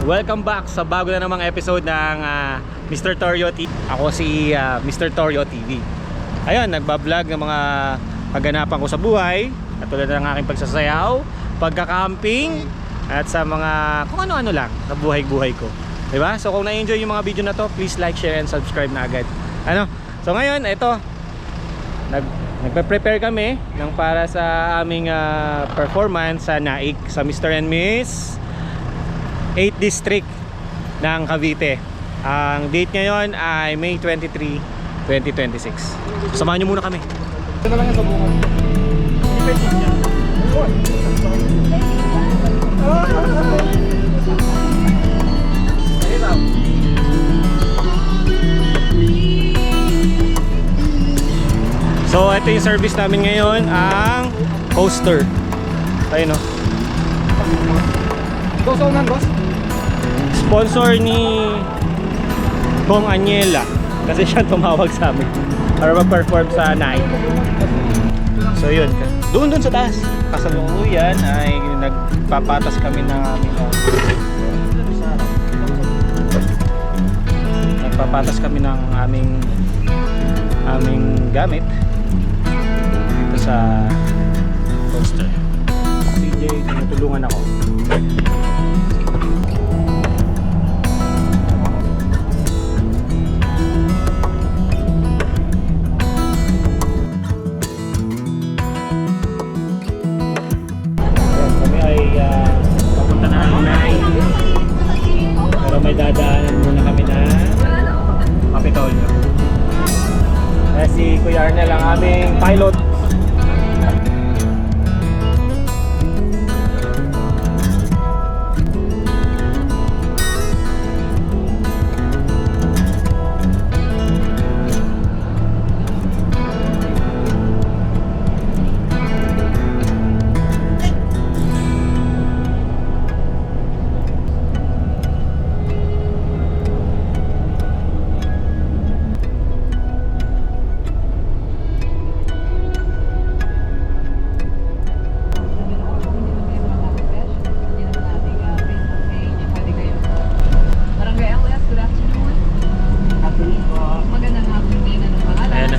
Welcome back sa bago na namang episode ng Mr. Torrio TV. Ako si Mr. Torrio TV. Ayun, nagbablog ng mga pagganapan ko sa buhay, katulad ng aking pagsasayaw, pagka-camping, at sa mga kung ano-ano lang sa buhay-buhay ko. Diba? So kung na-enjoy yung mga video na to, please like, share, and subscribe na agad. So ngayon, ito, nagpe-prepare kami ng para sa aming performance sa NAIC, sa Mr. and Miss 8th District ng Cavite. Ang date ngayon ay May 23, 2026. Samahan nyo muna kami. Ito na lang yung sabungan. So ito yung service namin ngayon, ang coaster. Ayun, no? Boss, unan, boss? Sponsor ni Kong Aniela, kasi siya tumawag sa amin para mag-perform sa night. So yun, doon sa taas kasalukuyan ay nagpapatas kami ng aming gamit dito sa coaster. CJ, tinutulungan ako. May dadaanan muna kami na Kapitolyo. Kaya si Kuya Arnel ang aming pilot.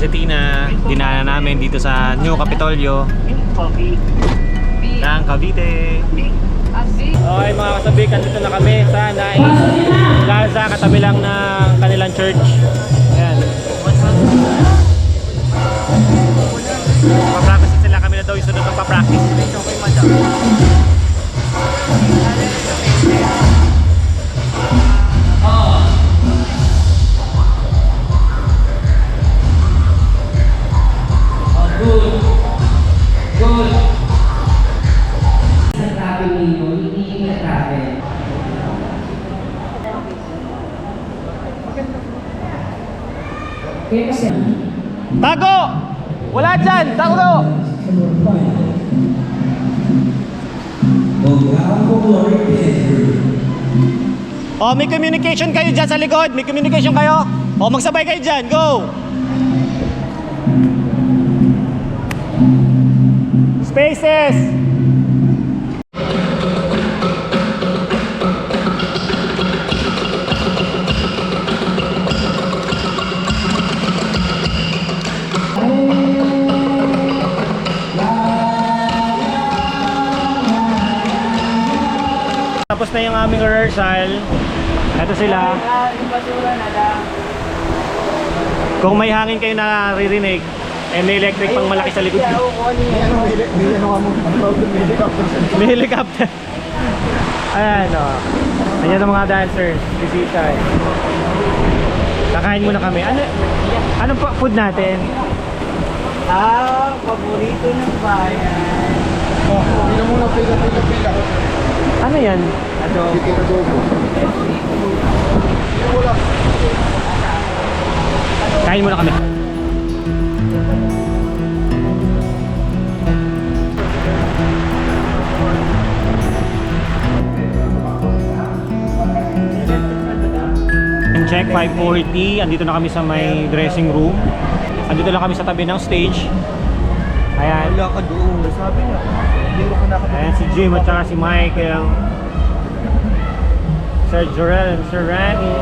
Si Tina, dinaanan namin dito sa New Kapitolyo ng Cavite. Okay mga kasabikan, dito na kami sa NAIC Plaza, katabi lang ng kanilang church. Ayan. Papractice sila, kami na daw yung sunod ng papractice. Okay, madam. Tago! Wala dyan! Tago! Oh, may communication kayo dyan sa likod. May communication kayo. Oh, magsabay kayo dyan. Go! Spaces! Tapos na yung aming rehearsal. Ito sila. Kung may hangin kayo naririnig, may electric pang malaki sa likod. May helicopter. Ayan, o. Ayan ang mga dancers. Bisita. Kakain muna kami. Anong food natin? Paborito ng bayan. Hindi na muna pila. Ano yan? Adobo. Kain muna kami. Check 5:40. Andito na kami sa may dressing room. Andito lang kami sa tabi ng stage. Ayan. Wala ka doon. Sabi niya. Ayan si Jim at saka si Michael. Sir Jorel and Sir Randy.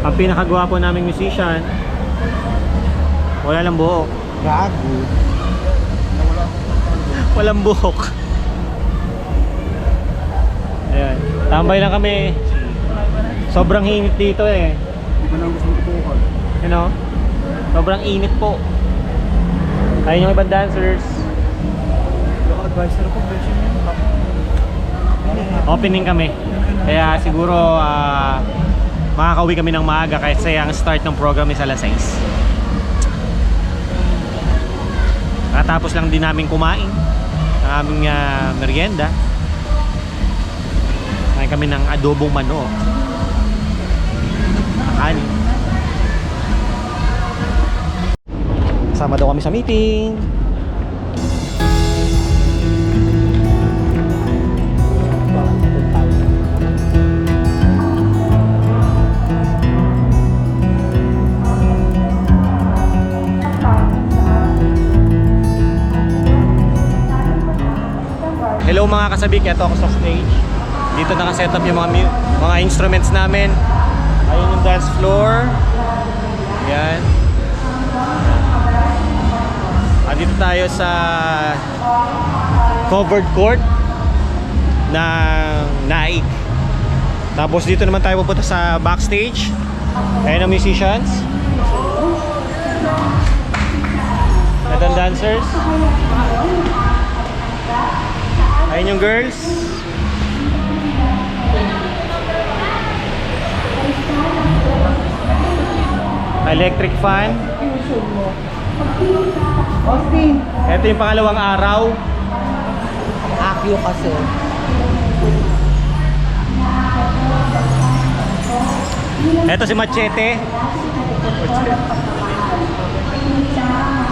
Ang pinakagwapo naming musician. Wala lang buhok. Gago. Walang buhok. Ayan. Tambay lang kami. Sobrang init dito eh. Hindi ko na gusto tutukan. You know? Sobrang init po. Ayun yung ibang dancers. Yung advisor ko, version yun. Opening kami. Kaya siguro makakauwi kami ng maaga kasi ang start ng program is alas 6. Katapos lang din namin kumain ng aming merienda. Kain kami ng adobong manok. Kanin. Kasama daw kami sa meeting. Hello mga kasabik, ito ako sa stage. Dito naka-set up yung mga instruments namin. Ayun yung dance floor. Yan. Dito tayo sa covered court ng Naik. Tapos dito naman tayo pupunta sa backstage. Ayun ang musicians. Ito ang dancers. Ayun yung girls. Electric fan. Austin. Ito yung pangalawang araw. Akyo kasi. Ito si Machete.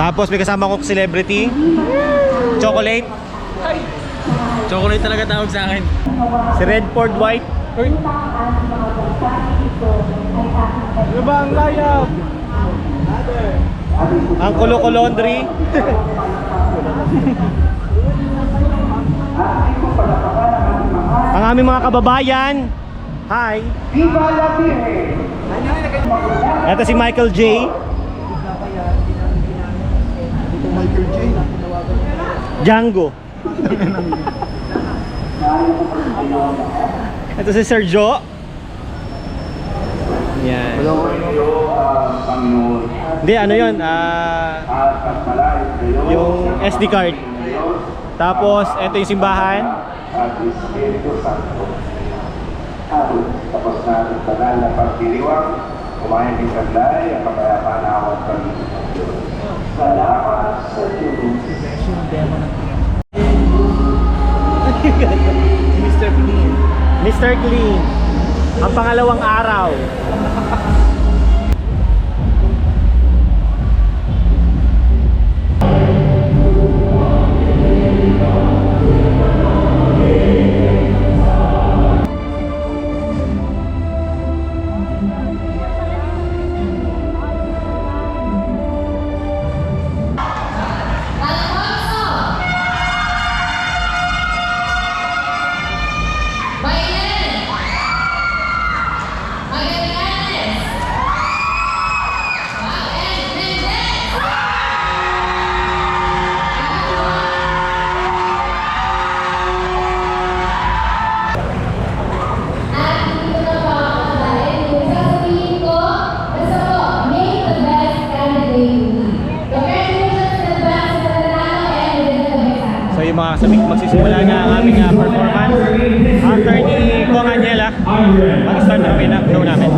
Tapos may kasama kong celebrity. Chocolate. Chocolate talaga tawag sa akin. Si Redford White. Ano ba ang layab? Ang Kulo Laundry. Ang aming mga kababayan. Hi. Ito si Michael J. Ito Michael J. Django. Ito si Sergio. Yan. Hindi, ano yun? Yung SD card. Tapos, ito yung simbahan. Tapos na ang banal na pagdiriwang, kumain ng kanday, ang kapayapaan na awat kami. Salamat sa Diyos. Mr. Clean. Mr. Clean. Ang pangalawang araw. So yung mga sabik, magsisimula na ang aming performance. After ni Kong Angela, mag-start na kami na show namin.